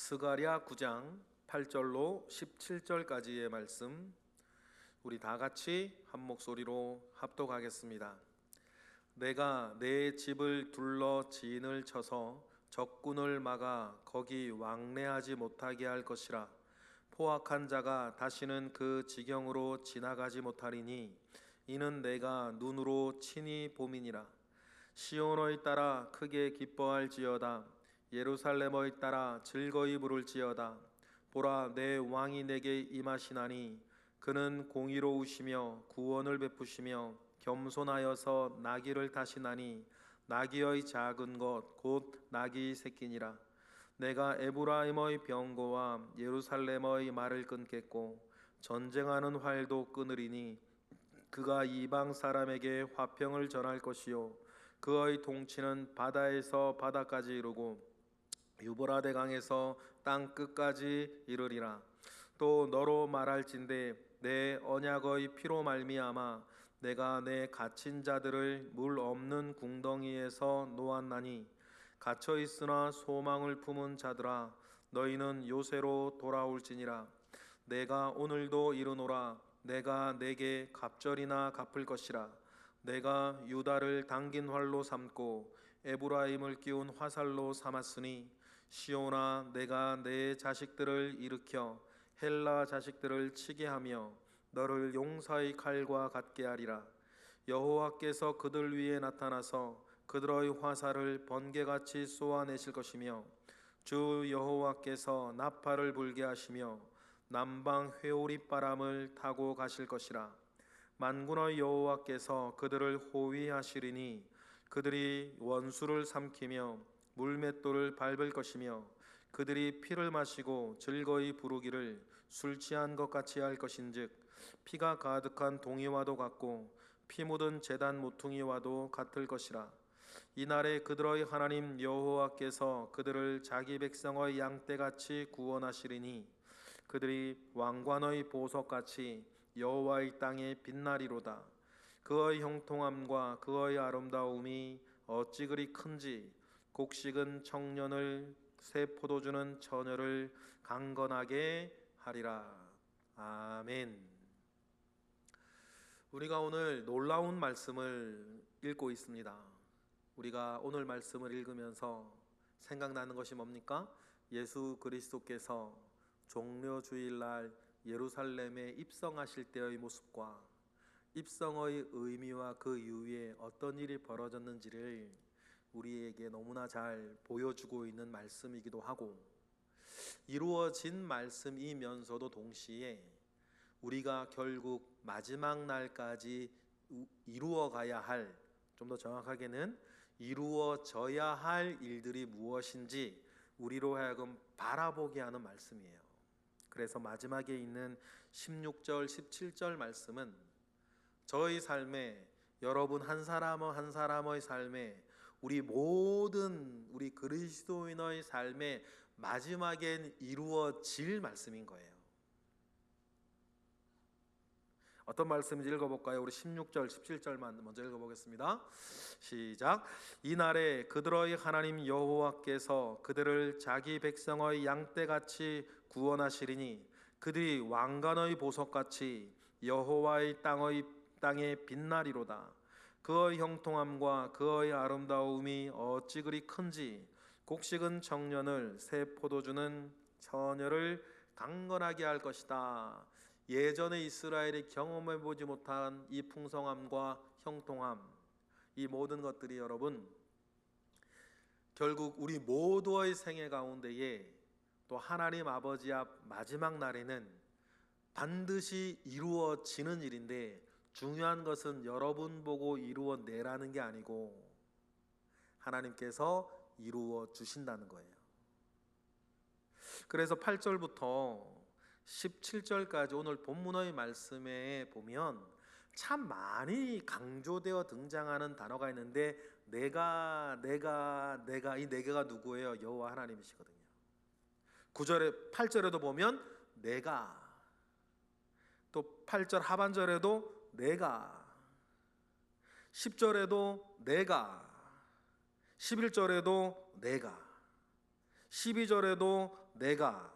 스가랴 9장 8절로 17절까지의 말씀, 우리 다 같이 한 목소리로 합독하겠습니다. 내가 내 집을 둘러 진을 쳐서 적군을 막아 거기 왕래하지 못하게 할 것이라. 포악한 자가 다시는 그 지경으로 지나가지 못하리니 이는 내가 눈으로 친히 봄이니라. 시온의 따라 크게 기뻐할지어다. 예루살렘의 따라 즐거이 부를지어다. 보라, 내 왕이 내게 임하시나니 그는 공의로우시며 구원을 베푸시며 겸손하여서 나귀를 타시나니 나귀의 작은 것 곧 나귀 새끼니라. 내가 에브라임의 병거와 예루살렘의 말을 끊겠고 전쟁하는 활도 끊으리니 그가 이방 사람에게 화평을 전할 것이요 그의 통치는 바다에서 바다까지 이르고 유브라데 강에서 땅 끝까지 이르리라. 또 너로 말할진대 내 언약의 피로 말미암아 내가 내 갇힌 자들을 물 없는 궁덩이에서 놓았나니 갇혀 있으나 소망을 품은 자들아 너희는 요새로 돌아올지니라. 내가 오늘도 이르노라. 내가 내게 갑절이나 갚을 것이라. 내가 유다를 당긴 활로 삼고 에브라임을 끼운 화살로 삼았으니 시온아, 내가 내 자식들을 일으켜 헬라 자식들을 치게 하며 너를 용사의 칼과 같게 하리라. 여호와께서 그들 위에 나타나서 그들의 화살을 번개같이 쏘아내실 것이며 주 여호와께서 나팔을 불게 하시며 남방 회오리 바람을 타고 가실 것이라. 만군의 여호와께서 그들을 호위하시리니 그들이 원수를 삼키며 물맷돌을 밟을 것이며 그들이 피를 마시고 즐거이 부르기를 술 취한 것 같이 할 것인즉 피가 가득한 동이와도 같고 피 묻은 제단 모퉁이와도 같을 것이라. 이날에 그들의 하나님 여호와께서 그들을 자기 백성의 양떼같이 구원하시리니 그들이 왕관의 보석같이 여호와의 땅에 빛나리로다. 그의 형통함과 그의 아름다움이 어찌 그리 큰지 곡식은 청년을 새 포도주는 처녀를 강건하게 하리라. 아멘. 우리가 오늘 놀라운 말씀을 읽고 있습니다. 우리가 오늘 말씀을 읽으면서 생각나는 것이 뭡니까? 예수 그리스도께서 종려주일날 예루살렘에 입성하실 때의 모습과 입성의 의미와 그 이후에 어떤 일이 벌어졌는지를 우리에게 너무나 잘 보여주고 있는 말씀이기도 하고 이루어진 말씀이면서도 동시에 우리가 결국 마지막 날까지 이루어가야 할, 좀 더 정확하게는 이루어져야 할 일들이 무엇인지 우리로 하여금 바라보게 하는 말씀이에요. 그래서 마지막에 있는 16절, 17절 말씀은 저의 삶에, 여러분 한 사람 한 사람의 삶에, 우리 모든 우리 그리스도인의 삶의 마지막엔 이루어질 말씀인 거예요. 어떤 말씀인지 읽어볼까요? 우리 16절, 17절만 먼저 읽어보겠습니다. 시작. 이날에 그들의 하나님 여호와께서 그들을 자기 백성의 양떼같이 구원하시리니 그들이 왕관의 보석같이 여호와의 땅에 빛나리로다. 그의 형통함과 그의 아름다움이 어찌 그리 큰지 곡식은 청년을 새 포도주는 처녀를 강건하게 할 것이다. 예전에 이스라엘이 경험해보지 못한 이 풍성함과 형통함, 이 모든 것들이 여러분 결국 우리 모두의 생애 가운데에 또 하나님 아버지 앞 마지막 날에는 반드시 이루어지는 일인데, 중요한 것은 여러분 보고 이루어내라는 게 아니고 하나님께서 이루어 주신다는 거예요. 그래서 8절부터 17절까지 오늘 본문의 말씀에 보면 참 많이 강조되어 등장하는 단어가 있는데 내가 이 내가가 누구예요? 여호와 하나님이시거든요. 9절에 8절에도 보면 내가, 또 8절 하반절에도 내가, 10절에도 내가, 11절에도 내가, 12절에도 내가,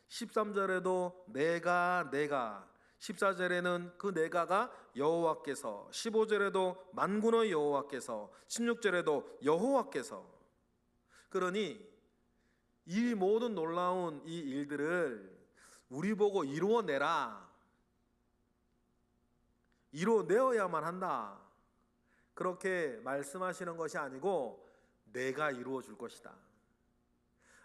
13절에도 내가, 14절에는 그 내가가 여호와께서, 15절에도 만군의 여호와께서, 16절에도 여호와께서. 그러니 이 모든 놀라운 이 일들을 우리 보고 이루어내라, 이루어내어야만 한다, 그렇게 말씀하시는 것이 아니고 내가 이루어 줄 것이다.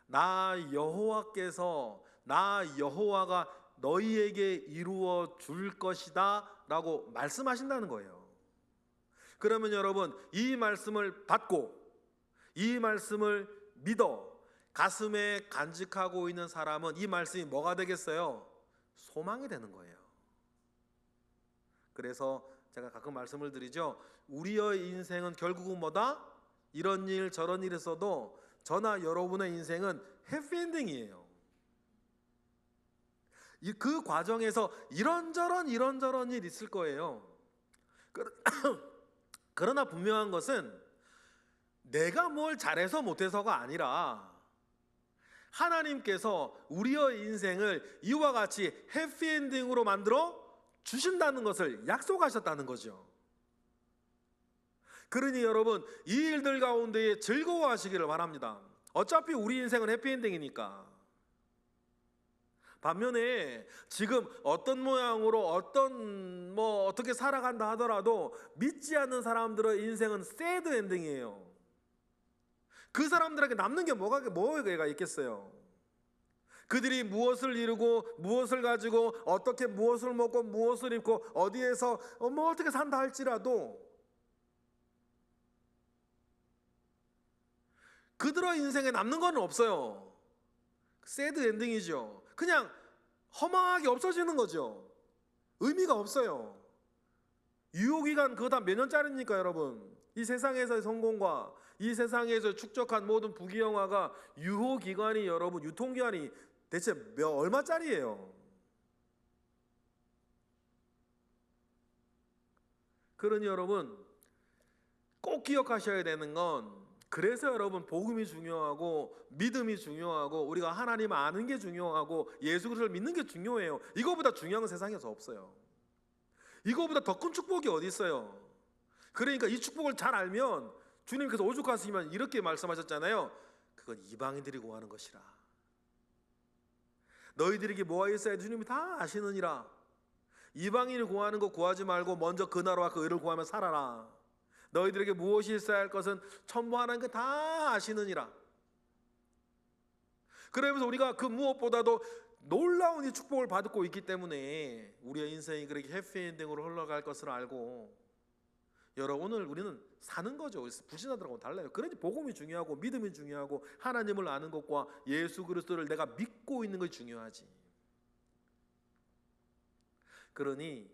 나 여호와께서, 나 여호와가 너희에게 이루어 줄 것이다 라고 말씀하신다는 거예요. 그러면 여러분, 이 말씀을 받고 이 말씀을 믿어 가슴에 간직하고 있는 사람은 이 말씀이 뭐가 되겠어요? 소망이 되는 거예요. 그래서 제가 가끔 말씀을 드리죠. 우리의 인생은 결국은 뭐다? 이런 일 저런 일 있어도 저나 여러분의 인생은 해피엔딩이에요. 그 과정에서 이런저런 일이 있을 거예요. 그러나 분명한 것은 내가 뭘 잘해서 못해서가 아니라 하나님께서 우리의 인생을 이와 같이 해피엔딩으로 만들어 주신다는 것을 약속하셨다는 거죠. 그러니 여러분, 이 일들 가운데 즐거워하시기를 바랍니다. 어차피 우리 인생은 해피엔딩이니까. 반면에 지금 어떤 모양으로 어떻게 살아간다 하더라도 믿지 않는 사람들의 인생은 새드 엔딩이에요. 그 사람들에게 남는 게 뭐가 있겠어요? 그들이 무엇을 이루고 무엇을 가지고 어떻게 무엇을 먹고 무엇을 입고 어디에서 어떻게 산다 할지라도 그들의 인생에 남는 건 없어요. 새드 엔딩이죠. 그냥 허망하게 없어지는 거죠. 의미가 없어요. 유효기간 그거 다 몇 년짜리입니까 여러분? 이 세상에서의 성공과 이 세상에서 축적한 모든 부귀영화가 유효기간이, 여러분, 유통기한이 대체 얼마짜리예요? 그러니 여러분, 꼭 기억하셔야 되는 건, 그래서 여러분 복음이 중요하고 믿음이 중요하고 우리가 하나님 아는 게 중요하고 예수 그리스도를 믿는 게 중요해요. 이거보다 중요한 건 세상에서 없어요. 이거보다 더 큰 축복이 어디 있어요? 그러니까 이 축복을 잘 알면, 주님께서 오죽하시면 이렇게 말씀하셨잖아요. 그건 이방인들이 구하는 것이라. 너희들에게 뭐가 있어야 주님이 다 아시느니라. 이방인이 구하는 거 구하지 말고 먼저 그 나라와 그 의를 구하며 살아라. 너희들에게 무엇이 있어야 할 것은 천부하나님 다 아시느니라. 그러면서 우리가 그 무엇보다도 놀라운 이 축복을 받고 있기 때문에 우리의 인생이 그렇게 해피엔딩으로 흘러갈 것을 알고, 여러분, 오늘 우리는 사는 거죠. 불신자들하고 달라요. 그러니 복음이 중요하고 믿음이 중요하고 하나님을 아는 것과 예수 그리스도를 내가 믿고 있는 것이 중요하지. 그러니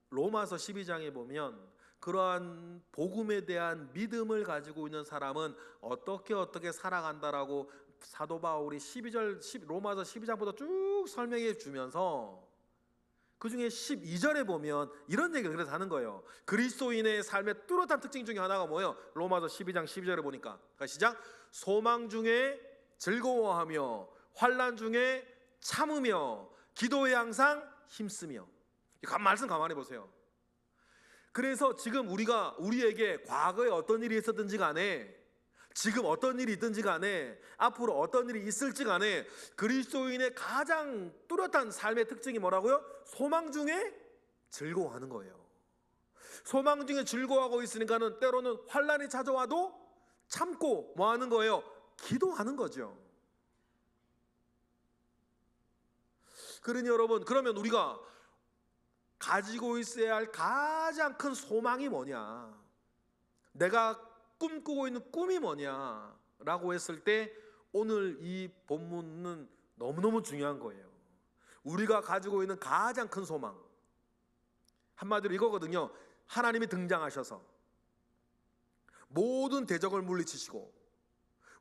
로마서 12장에 보면 그러한 복음에 대한 믿음을 가지고 있는 사람은 어떻게 살아간다라고 사도 바울이 로마서 12장부터 쭉 설명해 주면서 그 중에 12절에 보면 이런 얘기를 그래서 하는 거예요. 그리스도인의 삶의 뚜렷한 특징 중에 하나가 뭐예요? 로마서 12장 12절에 보니까, 시작. 소망 중에 즐거워하며 환난 중에 참으며 기도에 항상 힘쓰며. 말씀 가만히 보세요. 그래서 지금 우리에게 과거에 어떤 일이 있었든지 간에, 지금 어떤 일이 있든지 간에, 앞으로 어떤 일이 있을지 간에 그리스도인의 가장 뚜렷한 삶의 특징이 뭐라고요? 소망 중에 즐거워하는 거예요. 소망 중에 즐거워하고 있으니까는 때로는 환난이 찾아와도 참고 뭐 하는 거예요? 기도하는 거죠. 그러니 여러분, 그러면 우리가 가지고 있어야 할 가장 큰 소망이 뭐냐, 내가 꿈꾸고 있는 꿈이 뭐냐라고 했을 때 오늘 이 본문은 너무너무 중요한 거예요. 우리가 가지고 있는 가장 큰 소망, 한마디로 이거거든요. 하나님이 등장하셔서 모든 대적을 물리치시고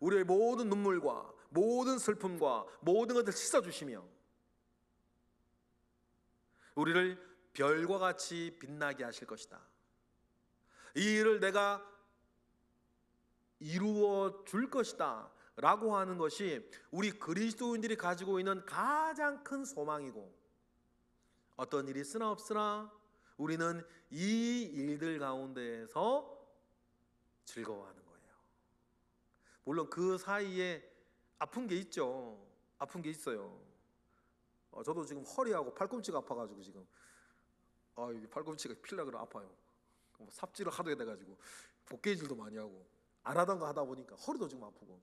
우리의 모든 눈물과 모든 슬픔과 모든 것을 씻어주시며 우리를 별과 같이 빛나게 하실 것이다. 이 일을 내가 이루어 줄 것이다 라고 하는 것이 우리 그리스도인들이 가지고 있는 가장 큰 소망이고, 어떤 일이 있으나 없으나 우리는 이 일들 가운데에서 즐거워하는 거예요. 물론 그 사이에 아픈 게 있죠. 아픈 게 있어요. 저도 지금 허리하고 팔꿈치가 아파가지고 지금 이게 팔꿈치가 필라 그래 아파요. 삽질을 하도 해가지고 복개질도 많이 하고 안 하던 거 하다 보니까 허리도 지금 아프고.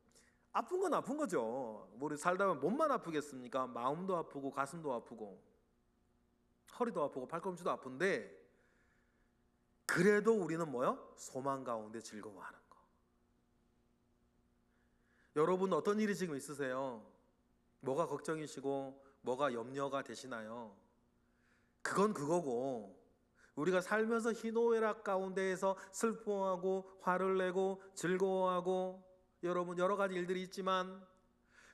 아픈 건 아픈 거죠. 우리 살다 보면 몸만 아프겠습니까? 마음도 아프고 가슴도 아프고 허리도 아프고 팔꿈치도 아픈데, 그래도 우리는 뭐요? 소망 가운데 즐거워하는 거. 여러분 어떤 일이 지금 있으세요? 뭐가 걱정이시고 뭐가 염려가 되시나요? 그건 그거고, 우리가 살면서 희노애락 가운데에서 슬퍼하고 화를 내고 즐거워하고 여러분 여러 가지 일들이 있지만,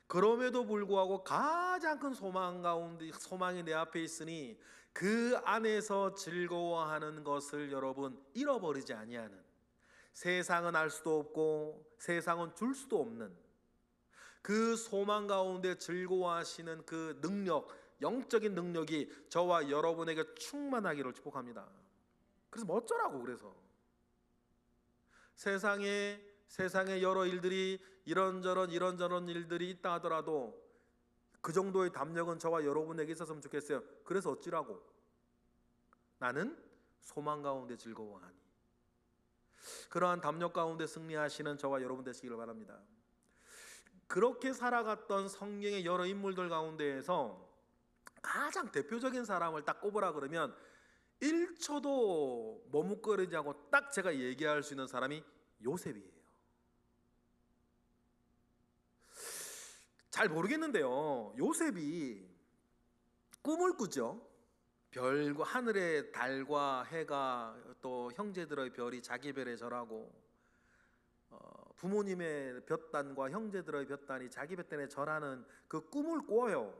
그럼에도 불구하고 가장 큰 소망 가운데, 소망이 내 앞에 있으니 그 안에서 즐거워하는 것을 여러분 잃어버리지 아니하는, 세상은 알 수도 없고 세상은 줄 수도 없는 그 소망 가운데 즐거워하시는 그 능력, 영적인 능력이 저와 여러분에게 충만하기를 축복합니다. 그래서 뭐 어쩌라고. 그래서 세상에 여러 일들이 이런저런 일들이 있다 하더라도 그 정도의 담력은 저와 여러분에게 있었으면 좋겠어요. 그래서 어찌라고? 나는 소망 가운데 즐거워하니. 그러한 담력 가운데 승리하시는 저와 여러분 되시기를 바랍니다. 그렇게 살아갔던 성경의 여러 인물들 가운데에서 가장 대표적인 사람을 딱 꼽으라 그러면 1초도 머뭇거리지 않고 딱 제가 얘기할 수 있는 사람이 요셉이에요. 잘 모르겠는데요, 요셉이 꿈을 꾸죠. 별과 하늘의 달과 해가, 또 형제들의 별이 자기 별에 절하고, 부모님의 볕단과 형제들의 볕단이 자기 볕단에 절하는 그 꿈을 꿔요.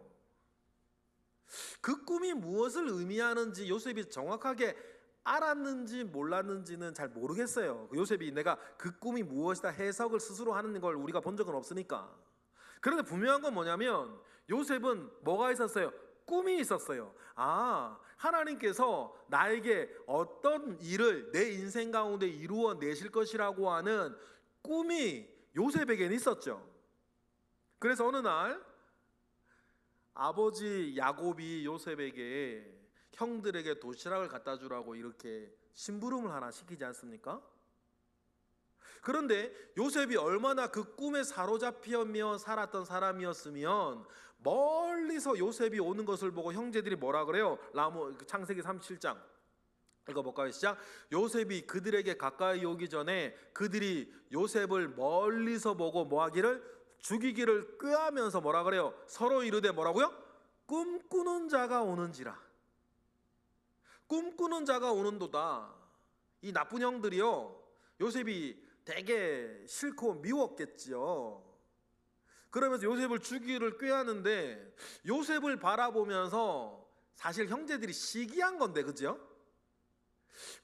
그 꿈이 무엇을 의미하는지 요셉이 정확하게 알았는지 몰랐는지는 잘 모르겠어요. 요셉이 내가 그 꿈이 무엇이다 해석을 스스로 하는 걸 우리가 본 적은 없으니까. 그런데 분명한 건 뭐냐면 요셉은 뭐가 있었어요? 꿈이 있었어요. 하나님께서 나에게 어떤 일을 내 인생 가운데 이루어 내실 것이라고 하는 꿈이 요셉에게는 있었죠. 그래서 어느 날 아버지 야곱이 요셉에게 형들에게 도시락을 갖다 주라고 이렇게 심부름을 하나 시키지 않습니까? 그런데 요셉이 얼마나 그 꿈에 사로잡히며 살았던 사람이었으면 멀리서 요셉이 오는 것을 보고 형제들이 뭐라 그래요? 창세기 37장 읽어볼까요? 시작. 요셉이 그들에게 가까이 오기 전에 그들이 요셉을 멀리서 보고 뭐하기를? 죽이기를 꾀하면서 뭐라 그래요? 서로 이르되 뭐라고요? 꿈꾸는 자가 오는지라. 꿈꾸는 자가 오는도다. 이 나쁜 형들이요, 요셉이 되게 싫고 미웠겠지요. 그러면서 요셉을 죽이기를 꾀하는데, 요셉을 바라보면서 사실 형제들이 시기한 건데, 그죠?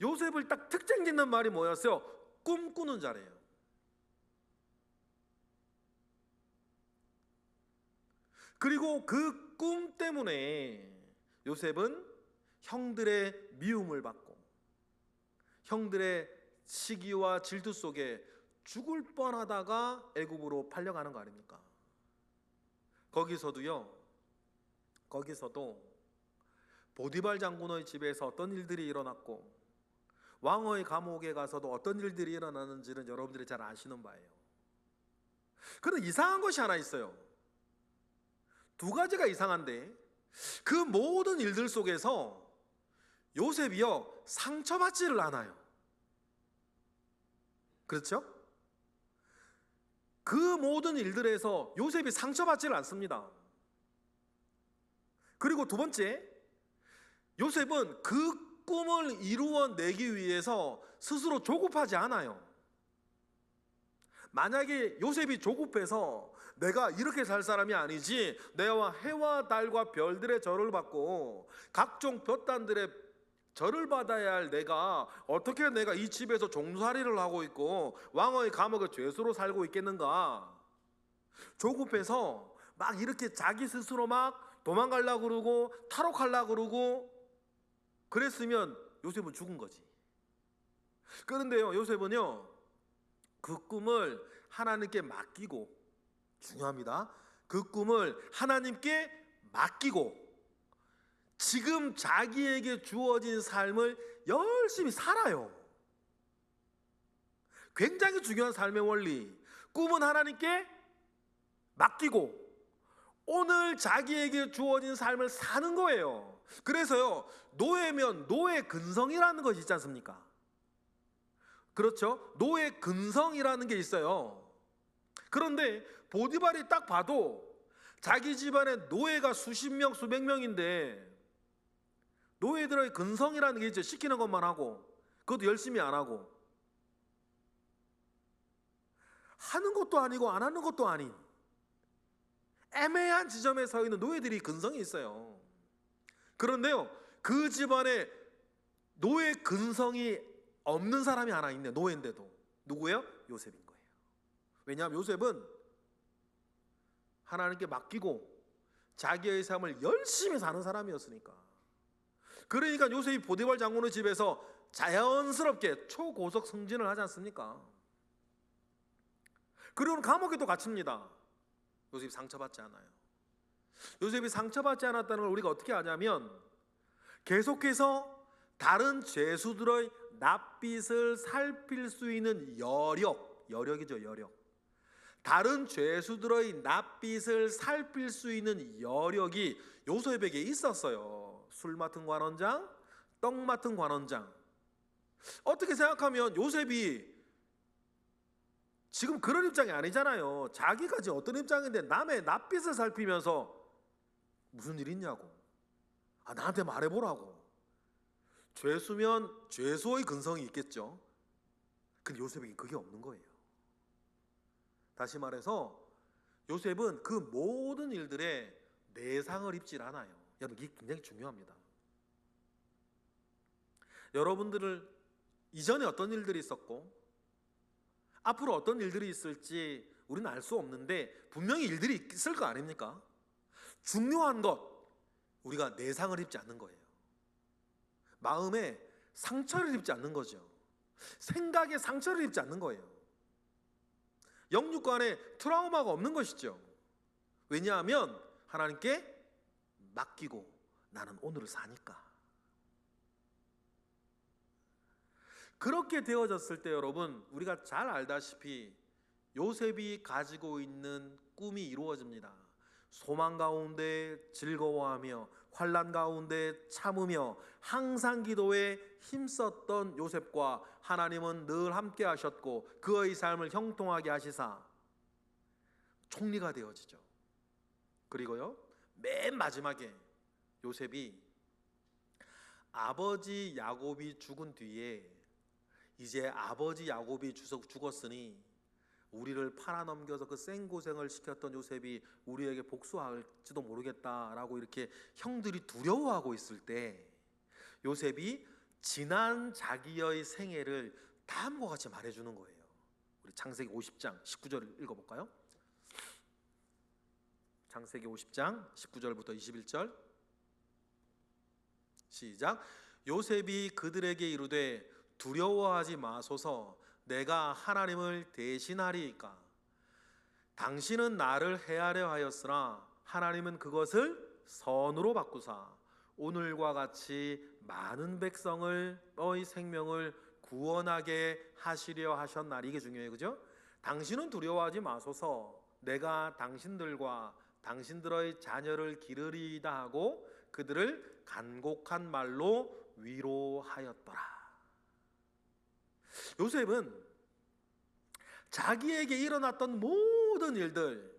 요셉을 딱 특징 짓는 말이 뭐였어요? 꿈꾸는 자래요. 그리고 그 꿈 때문에 요셉은 형들의 미움을 받고 형들의 시기와 질투 속에 죽을 뻔하다가 애굽으로 팔려가는 거 아닙니까? 거기서도 보디발 장군의 집에서 어떤 일들이 일어났고 왕의 감옥에 가서도 어떤 일들이 일어나는지는 여러분들이 잘 아시는 바예요. 그런데 이상한 것이 하나 있어요. 두 가지가 이상한데, 그 모든 일들 속에서 요셉이요 상처받지를 않아요. 그렇죠? 그 모든 일들에서 요셉이 상처받지를 않습니다. 그리고 두 번째, 요셉은 그 꿈을 이루어내기 위해서 스스로 조급하지 않아요. 만약에 요셉이 조급해서 내가 이렇게 살 사람이 아니지, 내가 해와 달과 별들의 절을 받고 각종 볕단들의 절을 받아야 할 내가 어떻게 내가 이 집에서 종살이를 하고 있고 왕의 감옥에 죄수로 살고 있겠는가? 조급해서 막 이렇게 자기 스스로 막 도망가려고 그러고 탈옥하려고 그러고 그랬으면 요셉은 죽은 거지. 그런데요, 요셉은요, 그 꿈을 하나님께 맡기고, 중요합니다. 그 꿈을 하나님께 맡기고 지금 자기에게 주어진 삶을 열심히 살아요. 굉장히 중요한 삶의 원리. 꿈은 하나님께 맡기고 오늘 자기에게 주어진 삶을 사는 거예요. 그래서요, 노예면 노예 근성이라는 것이 있지 않습니까? 그렇죠? 노예 근성이라는 게 있어요. 그런데 보디발이 딱 봐도 자기 집안에 노예가 수십 명, 수백 명인데 노예들의 근성이라는 게 있죠. 시키는 것만 하고 그것도 열심히 안 하고 하는 것도 아니고 안 하는 것도 아닌 애매한 지점에 서 있는 노예들이 근성이 있어요. 그런데요, 그 집안에 노예 근성이 없는 사람이 하나 있네. 노예인데도. 누구예요? 요셉인 거예요. 왜냐하면 요셉은 하나님께 맡기고 자기의 삶을 열심히 사는 사람이었으니까. 그러니까 요셉이 보디발 장군의 집에서 자연스럽게 초고속 승진을 하지 않습니까? 그리고는 감옥에도 갇힙니다. 요셉이 상처받지 않아요. 요셉이 상처받지 않았다는 걸 우리가 어떻게 아냐면 계속해서 다른 죄수들의 낯빛을 살필 수 있는 여력이죠, 여력. 다른 죄수들의 낯빛을 살필 수 있는 여력이 요셉에게 있었어요. 술 맡은 관원장, 떡 맡은 관원장. 어떻게 생각하면 요셉이 지금 그런 입장이 아니잖아요. 자기가 지금 어떤 입장인데 남의 낯빛을 살피면서 무슨 일 있냐고. 나한테 말해보라고. 죄수면 죄수의 근성이 있겠죠. 근데 요셉에게 그게 없는 거예요. 다시 말해서 요셉은 그 모든 일들에 내상을 입질 않아요. 여러분, 이게 굉장히 중요합니다. 여러분들을 이전에 어떤 일들이 있었고 앞으로 어떤 일들이 있을지 우리는 알 수 없는데 분명히 일들이 있을 거 아닙니까? 중요한 것, 우리가 내상을 입지 않는 거예요. 마음에 상처를 입지 않는 거죠. 생각에 상처를 입지 않는 거예요. 영육간에 트라우마가 없는 것이죠. 왜냐하면 하나님께 맡기고 나는 오늘을 사니까. 그렇게 되어졌을 때 여러분, 우리가 잘 알다시피 요셉이 가지고 있는 꿈이 이루어집니다. 소망 가운데 즐거워하며 환난 가운데 참으며 항상 기도에 힘썼던 요셉과 하나님은 늘 함께 하셨고 그의 삶을 형통하게 하시사 총리가 되어지죠. 그리고요, 맨 마지막에 요셉이 아버지 야곱이 죽은 뒤에 이제 아버지 야곱이 죽었으니 우리를 팔아넘겨서 그 생고생을 시켰던 요셉이 우리에게 복수할지도 모르겠다라고 이렇게 형들이 두려워하고 있을 때 요셉이 지난 자기의 생애를 다음과 같이 말해주는 거예요. 우리 창세기 50장 19절을 읽어볼까요? 창세기 50장 19절부터 21절 시작. 요셉이 그들에게 이르되 두려워하지 마소서, 내가 하나님을 대신하리이까. 당신은 나를 해하려 하였으나 하나님은 그것을 선으로 바꾸사 오늘과 같이 많은 백성의 생명을 구원하게 하시려 하셨나니. 이게 중요해요, 그죠? 당신은 두려워하지 마소서, 내가 당신들과 당신들의 자녀를 기르리이다 하고 그들을 간곡한 말로 위로하였더라. 요셉은 자기에게 일어났던 모든 일들,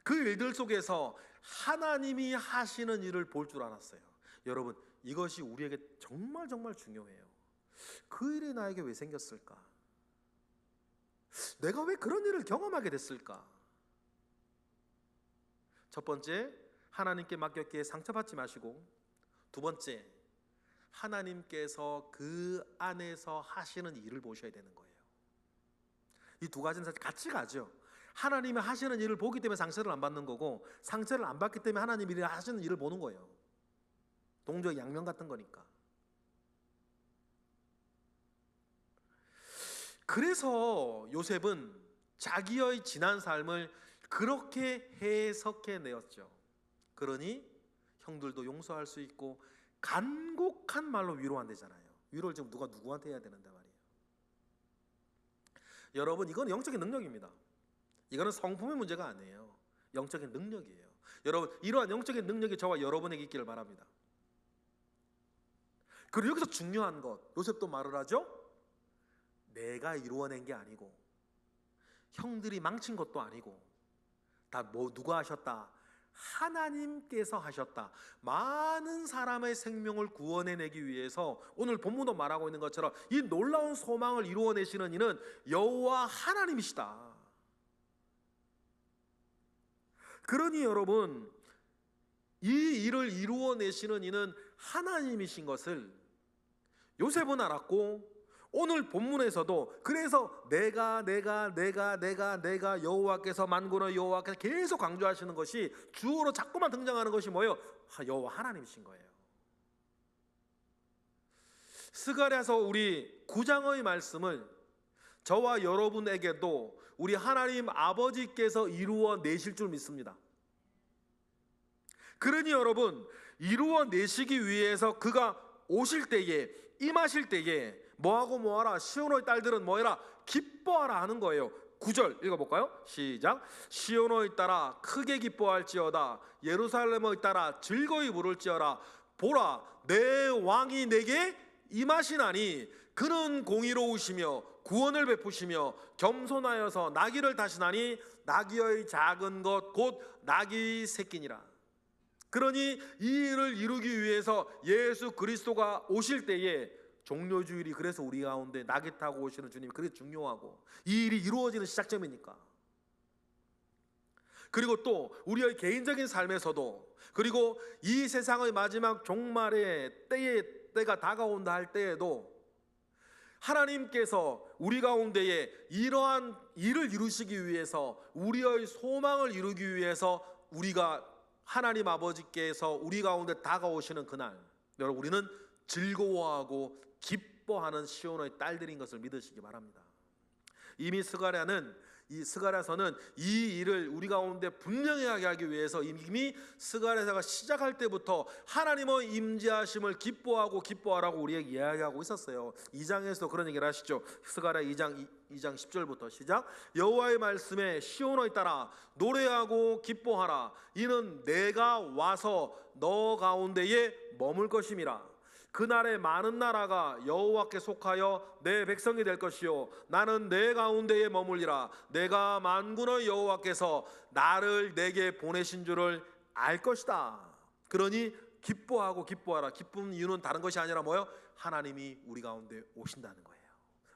그 일들 속에서 하나님이 하시는 일을 볼 줄 알았어요. 여러분, 이것이 우리에게 정말 정말 중요해요. 그 일이 나에게 왜 생겼을까? 내가 왜 그런 일을 경험하게 됐을까? 첫 번째, 하나님께 맡겼기에 상처받지 마시고, 두 번째, 하나님께서 그 안에서 하시는 일을 보셔야 되는 거예요. 이 두 가지는 사실 같이 가죠. 하나님이 하시는 일을 보기 때문에 상처를 안 받는 거고, 상처를 안 받기 때문에 하나님이 하시는 일을 보는 거예요. 동저 양면 같은 거니까. 그래서 요셉은 자기의 지난 삶을 그렇게 해석해 내었죠. 그러니 형들도 용서할 수 있고 간곡한 말로 위로한대잖아요. 위로를 지금 누가 누구한테 해야 되는데 말이에요. 여러분, 이건 영적인 능력입니다. 이거는 성품의 문제가 아니에요. 영적인 능력이에요. 여러분, 이러한 영적인 능력이 저와 여러분에게 있기를 바랍니다. 그리고 여기서 중요한 것, 요셉도 말을 하죠. 내가 이루어낸 게 아니고 형들이 망친 것도 아니고 다 누가 하셨다? 하나님께서 하셨다. 많은 사람의 생명을 구원해내기 위해서 오늘 본문도 말하고 있는 것처럼 이 놀라운 소망을 이루어내시는 이는 여호와 하나님이시다. 그러니 여러분, 이 일을 이루어내시는 이는 하나님이신 것을 요셉은 알았고, 오늘 본문에서도 그래서 내가 여호와께서 만군의 여호와께서 계속 강조하시는 것이 주어로 자꾸만 등장하는 것이 뭐예요? 여호와 하나님이신 거예요. 스가랴서 우리 9장의 말씀을 저와 여러분에게도 우리 하나님 아버지께서 이루어내실 줄 믿습니다. 그러니 여러분, 이루어내시기 위해서 그가 오실 때에, 임하실 때에 뭐하고 뭐하라? 시온의 딸들은 뭐해라? 기뻐하라 하는 거예요. 9절 읽어볼까요? 시작. 시온의 딸아 크게 기뻐할지어다. 예루살렘의 딸아 즐거이 부를지어라. 보라, 내 왕이 내게 임하시나니 그는 공의로우시며 구원을 베푸시며 겸손하여서 나귀를 타시나니 나귀의 작은 것 곧 나귀 새끼니라. 그러니 이 일을 이루기 위해서 예수 그리스도가 오실 때에 종료주일이, 그래서 우리 가운데 나귀 타고 오시는 주님이 그렇게 중요하고 이 일이 이루어지는 시작점이니까. 그리고 또 우리의 개인적인 삶에서도, 그리고 이 세상의 마지막 종말의 때가 다가온다 할 때에도 하나님께서 우리 가운데에 이러한 일을 이루시기 위해서, 우리의 소망을 이루기 위해서 우리가 하나님 아버지께서 우리 가운데 다가오시는 그날, 여러분, 우리는 즐거워하고 기뻐하는 시온의 딸들인 것을 믿으시기 바랍니다. 이미 스가랴서는 이 일을 우리 가운데 분명하게 하기 위해서 이미 스가랴서가 시작할 때부터 하나님의 임재하심을 기뻐하라고 우리에게 이야기하고 있었어요. 2장에서도 그런 얘기를 하시죠. 스가랴 2장 10절부터 시작. 여호와의 말씀에 시온의 딸아 노래하고 기뻐하라. 이는 내가 와서 너 가운데에 머물 것임이라. 그날에 많은 나라가 여호와께 속하여 내 백성이 될 것이요 나는 내 가운데에 머물리라. 내가 만군의 여호와께서 나를 내게 보내신 줄을 알 것이다. 그러니 기뻐하고 기뻐하라. 기쁜 이유는 다른 것이 아니라 뭐요? 하나님이 우리 가운데 오신다는 거예요.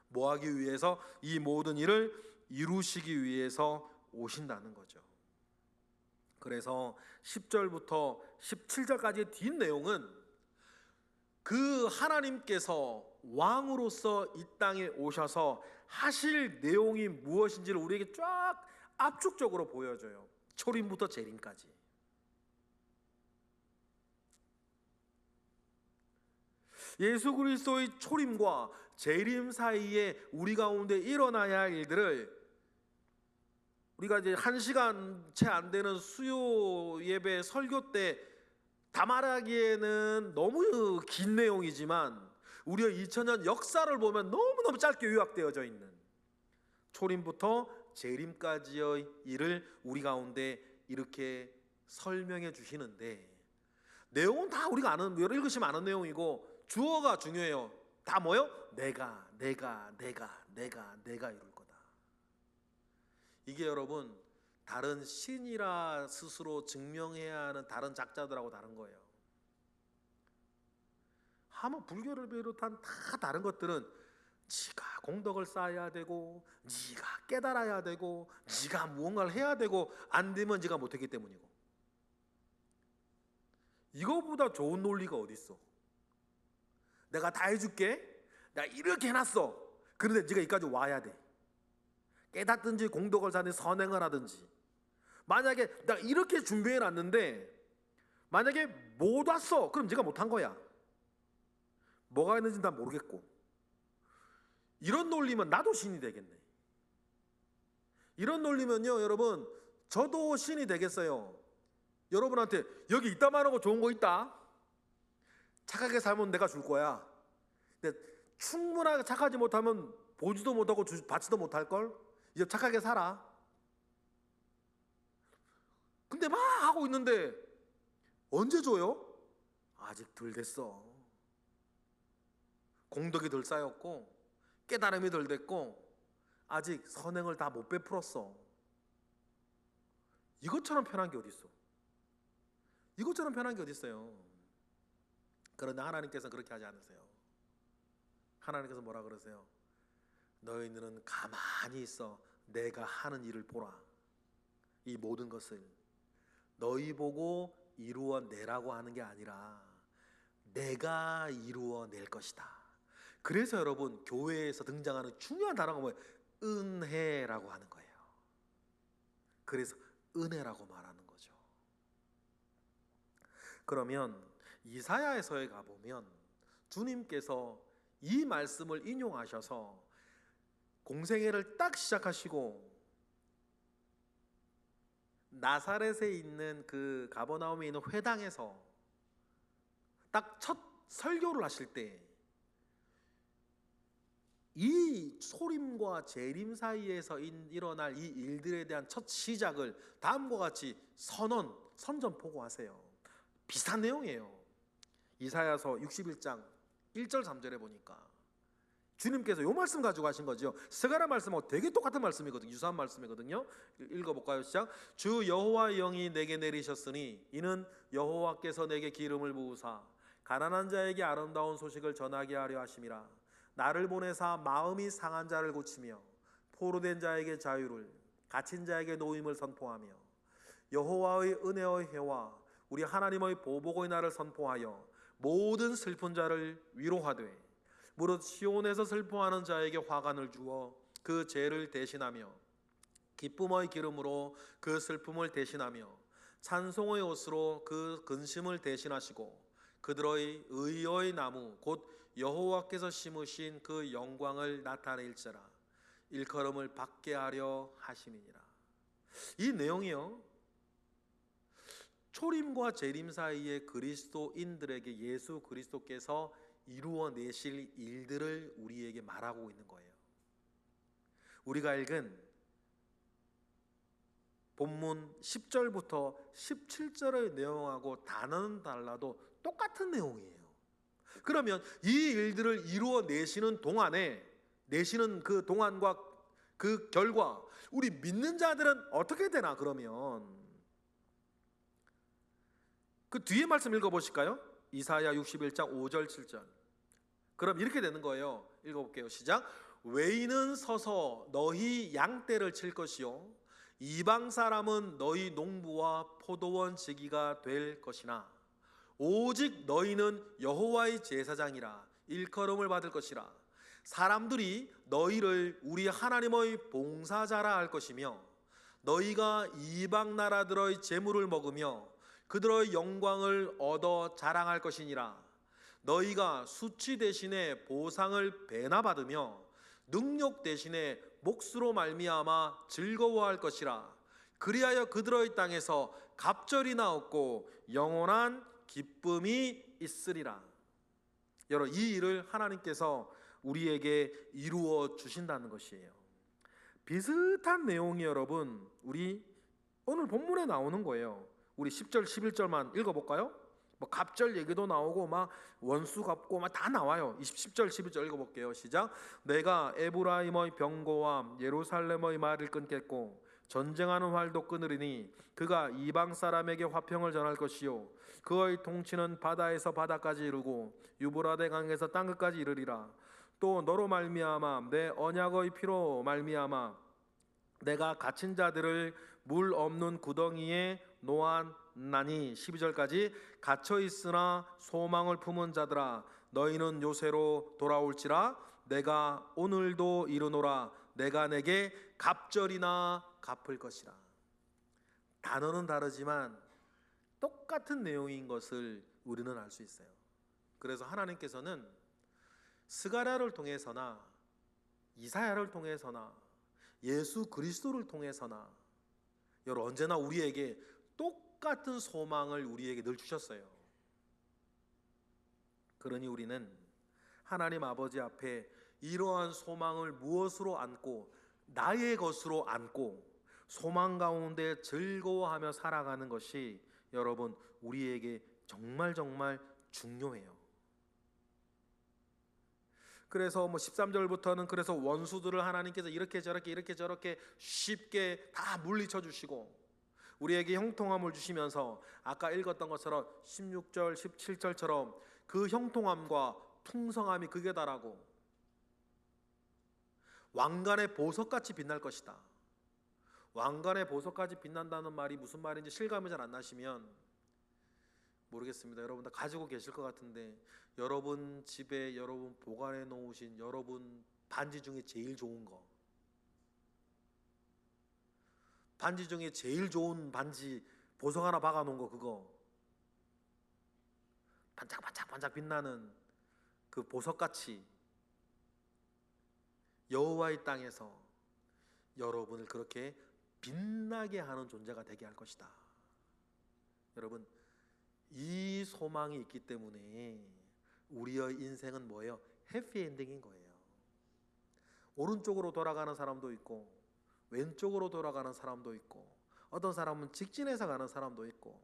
뭐 하기 위해서? 이 모든 일을 이루시기 위해서 오신다는 거죠. 그래서 10절부터 17절까지의 뒷 내용은 그 하나님께서 왕으로서 이 땅에 오셔서 하실 내용이 무엇인지를 우리에게 쫙 압축적으로 보여줘요. 초림부터 재림까지. 예수 그리스도의 초림과 재림 사이에 우리 가운데 일어나야 할 일들을 우리가 이제 1시간 채 안 되는 수요 예배 설교 때 다 말하기에는 너무 긴 내용이지만 우리의 2000년 역사를 보면 너무너무 짧게 요약되어져 있는 초림부터 재림까지의 일을 우리 가운데 이렇게 설명해 주시는데, 내용은 다 우리가 아는, 읽으시면 아는 내용이고 주어가 중요해요. 다 뭐요? 내가 이룰 거다. 이게 여러분 다른 신이라 스스로 증명해야 하는 다른 작자들하고 다른 거예요. 아마 불교를 비롯한 다 다른 것들은 네가 공덕을 쌓아야 되고, 네가 깨달아야 되고, 네가 무언가를 해야 되고, 안 되면 네가 못했기 때문이고. 이거보다 좋은 논리가 어디 있어? 내가 다 해줄게. 내가 이렇게 해놨어. 그런데 네가 여기까지 와야 돼. 깨닫든지 공덕을 사든지 선행을 하든지. 만약에 내가 이렇게 준비해 놨는데 만약에 못 왔어, 그럼 네가 못한 거야. 뭐가 있는지 난 모르겠고. 이런 논리면 나도 신이 되겠네. 이런 논리면요, 여러분, 저도 신이 되겠어요. 여러분한테 여기 이따만 하고 좋은 거 있다, 착하게 살면 내가 줄 거야. 근데 충분하게 착하지 못하면 보지도 못하고 받지도 못할걸. 이제 착하게 살아. 근데 막 하고 있는데 언제 줘요? 아직 덜 됐어. 공덕이 덜 쌓였고 깨달음이 덜 됐고 아직 선행을 다 못 베풀었어. 이것처럼 편한 게 어디 있어? 이것처럼 편한 게 어디 있어요? 그런데 하나님께서 그렇게 하지 않으세요. 하나님께서 뭐라 그러세요? 너희는 가만히 있어 내가 하는 일을 보라. 이 모든 것을 너희 보고 이루어내라고 하는 게 아니라 내가 이루어낼 것이다. 그래서 여러분, 교회에서 등장하는 중요한 단어가 뭐예요? 은혜라고 하는 거예요. 그래서 은혜라고 말하는 거죠. 그러면 이사야서에 가보면 주님께서 이 말씀을 인용하셔서 공생애를 딱 시작하시고 나사렛에 있는 그 가버나움에 있는 회당에서 딱 첫 설교를 하실 때 이 소림과 재림 사이에서 일어날 이 일들에 대한 첫 시작을 다음과 같이 선전포고하세요. 비슷한 내용이에요. 이사야서 61장 1절 3절에 보니까 주님께서 이 말씀 가지고 하신 거죠. 스가랴 말씀하고 되게 똑같은 말씀이거든요. 유사한 말씀이거든요. 읽어볼까요? 시작. 주 여호와의 영이 내게 내리셨으니 이는 여호와께서 내게 기름을 부으사 가난한 자에게 아름다운 소식을 전하게 하려 하심이라. 나를 보내사 마음이 상한 자를 고치며 포로된 자에게 자유를, 갇힌 자에게 노임을 선포하며 여호와의 은혜의 해와 우리 하나님의 보복의 날을 선포하여 모든 슬픈 자를 위로하되 무릇 시온에서 슬퍼하는 자에게 화관을 주어 그 죄를 대신하며 기쁨의 기름으로 그 슬픔을 대신하며 찬송의 옷으로 그 근심을 대신하시고 그들의 의의 나무 곧 여호와께서 심으신 그 영광을 나타낼지라 일컬음을 받게 하려 하심이니라. 이 내용이요, 초림과 재림 사이에 그리스도인들에게 예수 그리스도께서 이루어내실 일들을 우리에게 말하고 있는 거예요. 우리가 읽은 본문 10절부터 17절의 내용하고 단어는 달라도 똑같은 내용이에요. 그러면 이 일들을 이루어내시는 동안에 내시는 그 동안과 그 결과 우리 믿는 자들은 어떻게 되나? 그러면 그 뒤에 말씀 읽어보실까요? 이사야 61장 5절 7절. 그럼 이렇게 되는 거예요. 읽어볼게요. 시작. 외인은 서서 너희 양떼를 칠 것이요 이방 사람은 너희 농부와 포도원 지기가 될 것이나 오직 너희는 여호와의 제사장이라 일컬음을 받을 것이라. 사람들이 너희를 우리 하나님의 봉사자라 할 것이며 너희가 이방 나라들의 재물을 먹으며 그들의 영광을 얻어 자랑할 것이니라. 너희가 수치 대신에 보상을 배나 받으며 능력 대신에 몫으로 말미암아 즐거워할 것이라. 그리하여 그들의 땅에서 갑절이나 얻고 영원한 기쁨이 있으리라. 여러분, 이 일을 하나님께서 우리에게 이루어 주신다는 것이에요. 비슷한 내용이 여러분 우리 오늘 본문에 나오는 거예요. 우리 10절 11절만 읽어볼까요? 뭐 갑절 얘기도 나오고 막 원수 갚고 막 다 나와요. 10절 11절 읽어볼게요. 시작. 내가 에브라임의 병고와 예루살렘의 말을 끊겠고 전쟁하는 활도 끊으리니 그가 이방 사람에게 화평을 전할 것이요 그의 통치는 바다에서 바다까지 이르고 유브라데 강에서 땅끝까지 이르리라. 또 너로 말미암아 내 언약의 피로 말미암아 내가 갇힌 자들을 물 없는 구덩이에 놓았나니 12절까지 갇혀 있으나 소망을 품은 자들아 너희는 요새로 돌아올지라. 내가 오늘도 이르노라. 내가 내게 갑절이나 갚을 것이라. 단어는 다르지만 똑같은 내용인 것을 우리는 알 수 있어요. 그래서 하나님께서는 스가랴를 통해서나 이사야를 통해서나 예수 그리스도를 통해서나 여러분 언제나 우리에게 똑같은 소망을 우리에게 늘 주셨어요. 그러니 우리는 하나님 아버지 앞에 이러한 소망을 무엇으로 안고 나의 것으로 안고 소망 가운데 즐거워하며 살아가는 것이 여러분 우리에게 정말 중요해요. 그래서 13절부터는 그래서 원수들을 하나님께서 이렇게 저렇게 쉽게 다 물리쳐 주시고 우리에게 형통함을 주시면서 아까 읽었던 것처럼 16절 17절처럼 그 형통함과 풍성함이 극에 달하고 왕관의 보석같이 빛날 것이다. 왕관의 보석같이 빛난다는 말이 무슨 말인지 실감이 잘 안 나시면 모르겠습니다. 여러분 다 가지고 계실 것 같은데 여러분 집에 여러분 보관해 놓으신 여러분 반지 중에 제일 좋은 거, 반지 중에 제일 좋은 반지 보석 하나 박아 놓은 거, 그거 반짝반짝 빛나는 그 보석같이 여호와의 땅에서 여러분을 그렇게 빛나게 하는 존재가 되게 할 것이다. 여러분 이 소망이 있기 때문에 우리의 인생은 뭐예요? 해피엔딩인 거예요. 오른쪽으로 돌아가는 사람도 있고 왼쪽으로 돌아가는 사람도 있고 어떤 사람은 직진해서 가는 사람도 있고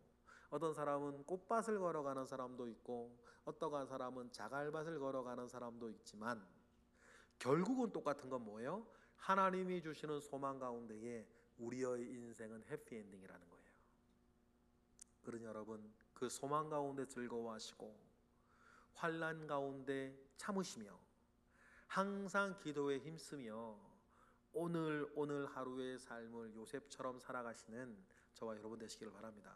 어떤 사람은 꽃밭을 걸어가는 사람도 있고 어떤 사람은 자갈밭을 걸어가는 사람도 있지만 결국은 똑같은 건 뭐예요? 하나님이 주시는 소망 가운데에 우리의 인생은 해피엔딩이라는 거예요. 그러니 여러분 그 소망 가운데 즐거워하시고 환난 가운데 참으시며 항상 기도에 힘쓰며 오늘 하루의 삶을 요셉처럼 살아가시는 저와 여러분 되시기를 바랍니다.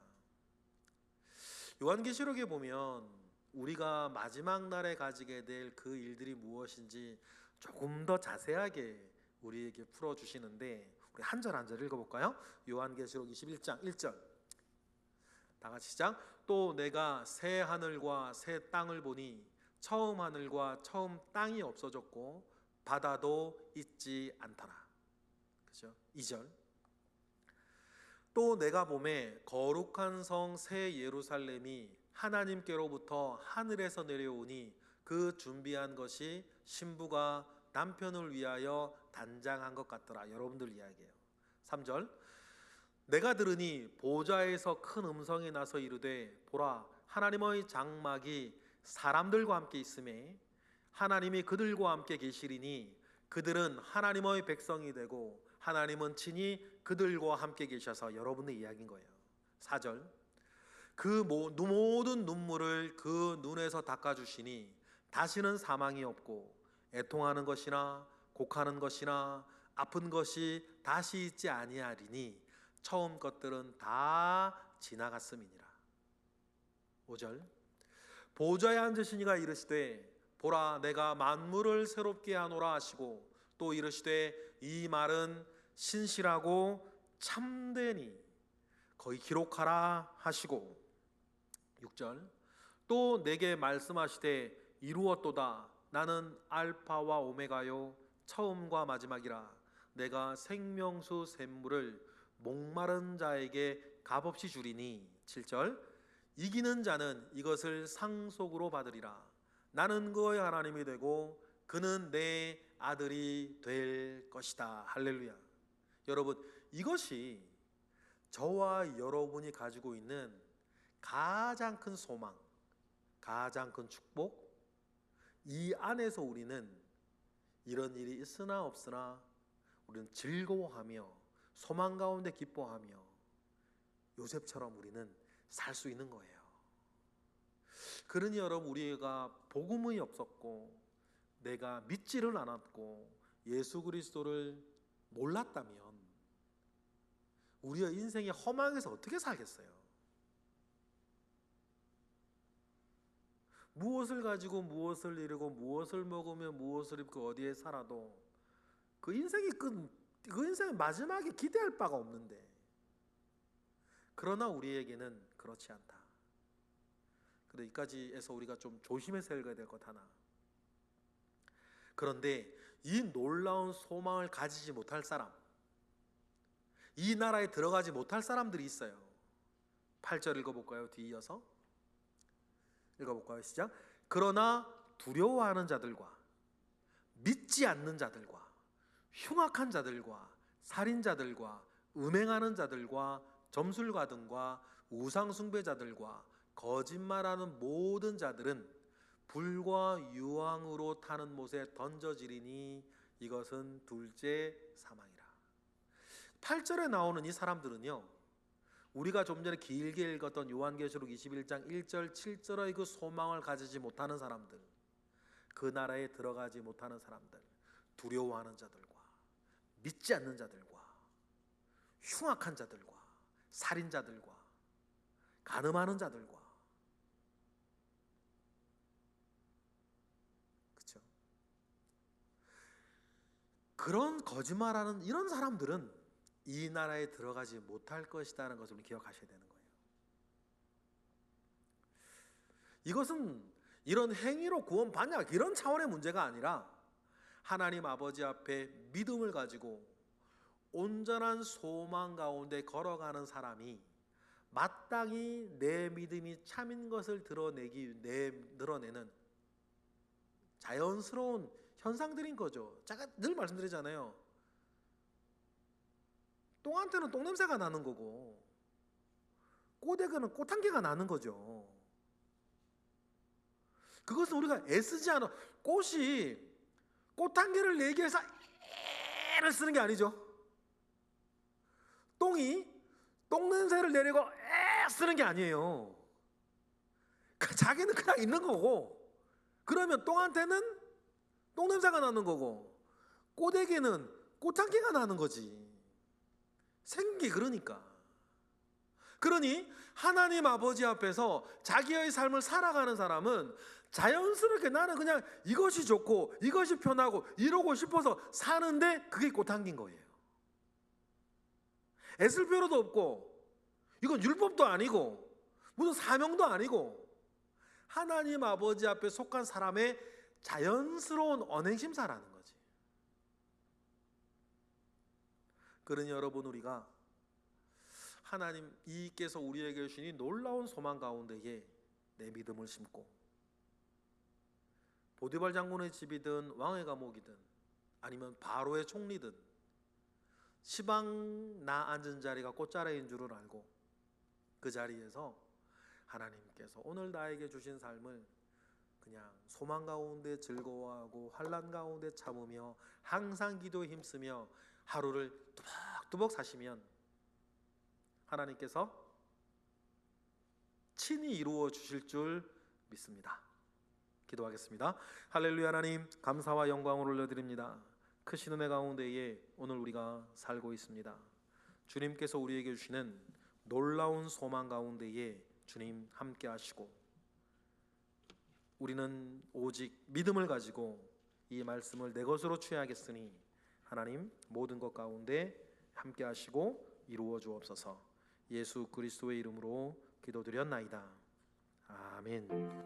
요한계시록에 보면 우리가 마지막 날에 가지게 될 그 일들이 무엇인지 조금 더 자세하게 우리에게 풀어주시는데 우리 한 절 한 절 읽어볼까요? 요한계시록 21장 1절 다 같이 시작. 또 내가 새 하늘과 새 땅을 보니 처음 하늘과 처음 땅이 없어졌고 바다도 있지 않더라. 그죠? 2절. 또 내가 보매 거룩한 성 새 예루살렘이 하나님께로부터 하늘에서 내려오니 그 준비한 것이 신부가 남편을 위하여 단장한 것 같더라. 여러분들 이야기예요. 3절. 내가 들으니 보좌에서 큰 음성이 나서 이르되 보라 하나님의 장막이 사람들과 함께 있음에 하나님이 그들과 함께 계시리니 그들은 하나님의 백성이 되고 하나님은 친히 그들과 함께 계셔서 여러분의 이야기인 거예요. 4절. 그 모든 눈물을 그 눈에서 닦아주시니 다시는 사망이 없고 애통하는 것이나 곡하는 것이나 아픈 것이 다시 있지 아니하리니 처음 것들은 다 지나갔음이니라. 5절. 보좌에 앉으신 이가 이르시되 보라 내가 만물을 새롭게 하노라 하시고 또 이르시되 이 말은 신실하고 참되니 거기 기록하라 하시고 6절. 또 내게 말씀하시되 이루었도다 나는 알파와 오메가요 처음과 마지막이라 내가 생명수 샘물을 목마른 자에게 값없이 주리니 7절. 이기는 자는 이것을 상속으로 받으리라 나는 그의 하나님이 되고 그는 내 아들이 될 것이다. 할렐루야. 여러분 이것이 저와 여러분이 가지고 있는 가장 큰 소망, 가장 큰 축복, 이 안에서 우리는 이런 일이 있으나 없으나 우리는 즐거워하며 소망 가운데 기뻐하며 요셉처럼 우리는 살 수 있는 거예요. 그러니 여러분 우리가 복음이 없었고 내가 믿지를 않았고 예수 그리스도를 몰랐다면 우리의 인생이 허망해서 어떻게 살겠어요? 무엇을 가지고 무엇을 이루고 무엇을 먹으며 무엇을 입고 어디에 살아도 그 인생이 그 인생의 마지막에 기대할 바가 없는데, 그러나 우리에게는 그렇지 않다. 그래서 여기까지에서 우리가 좀 조심해서 읽어야 될 것 하나. 그런데 이 놀라운 소망을 가지지 못할 사람, 이 나라에 들어가지 못할 사람들이 있어요. 8절 읽어볼까요? 뒤이어서 읽어볼까요? 시작. 그러나 두려워하는 자들과 믿지 않는 자들과 흉악한 자들과 살인자들과 음행하는 자들과 점술가 등과 우상숭배자들과 거짓말하는 모든 자들은 불과 유황으로 타는 못에 던져지리니 이것은 둘째 사망이라. 8절에 나오는 이 사람들은요, 우리가 좀 전에 길게 읽었던 요한계시록 21장 1절 7절의 그 소망을 가지지 못하는 사람들, 그 나라에 들어가지 못하는 사람들, 두려워하는 자들과 믿지 않는 자들과 흉악한 자들과 살인자들과 간음하는 자들과, 그렇죠? 그런 거짓말하는 이런 사람들은 이 나라에 들어가지 못할 것이라는 것을 기억하셔야 되는 거예요. 이것은 이런 행위로 구원받냐 이런 차원의 문제가 아니라 하나님 아버지 앞에 믿음을 가지고 온전한 소망 가운데 걸어가는 사람이 마땅히 내 믿음이 참인 것을 드러내는 자연스러운 현상들인 거죠. 제가 늘 말씀드리잖아요. 똥한테는 똥냄새가 나는 거고 꼬대기는 꽃향기가 나는 거죠. 그것은 우리가 애쓰지 않아. 꽃이 꽃향기를 내기 위해서 애를 쓰는 게 아니죠. 똥이 똥냄새를 내려고 애 쓰는 게 아니에요. 자기는 그냥 있는 거고, 그러면 똥한테는 똥냄새가 나는 거고 꼬대기는 꽃향기가 나는 거지. 생긴 게 그러니까. 그러니 하나님 아버지 앞에서 자기의 삶을 살아가는 사람은 자연스럽게 나는 그냥 이것이 좋고 이것이 편하고 이러고 싶어서 사는데 그게 꽃향기인 거예요. 애쓸 필요도 없고, 이건 율법도 아니고 무슨 사명도 아니고, 하나님 아버지 앞에 속한 사람의 자연스러운 언행심사라는 거지. 그러니 여러분, 우리가 하나님 이께서 우리에게 주신 놀라운 소망 가운데에 내 믿음을 심고, 보디발 장군의 집이든 왕의 감옥이든 아니면 바로의 총리든 시방 나 앉은 자리가 꽃자리인 줄을 알고 그 자리에서 하나님께서 오늘 나에게 주신 삶을 그냥 소망 가운데 즐거워하고 환난 가운데 참으며 항상 기도에 힘쓰며 하루를 뚜벅뚜벅 사시면 하나님께서 친히 이루어 주실 줄 믿습니다. 기도하겠습니다. 할렐루야. 하나님, 감사와 영광을 올려드립니다. 크신 은혜 가운데에 오늘 우리가 살고 있습니다. 주님께서 우리에게 주시는 놀라운 소망 가운데에 주님 함께 하시고, 우리는 오직 믿음을 가지고 이 말씀을 내 것으로 취하겠으니 하나님 모든 것 가운데 함께 하시고 이루어 주옵소서. 예수 그리스도의 이름으로 기도드렸나이다. 아멘.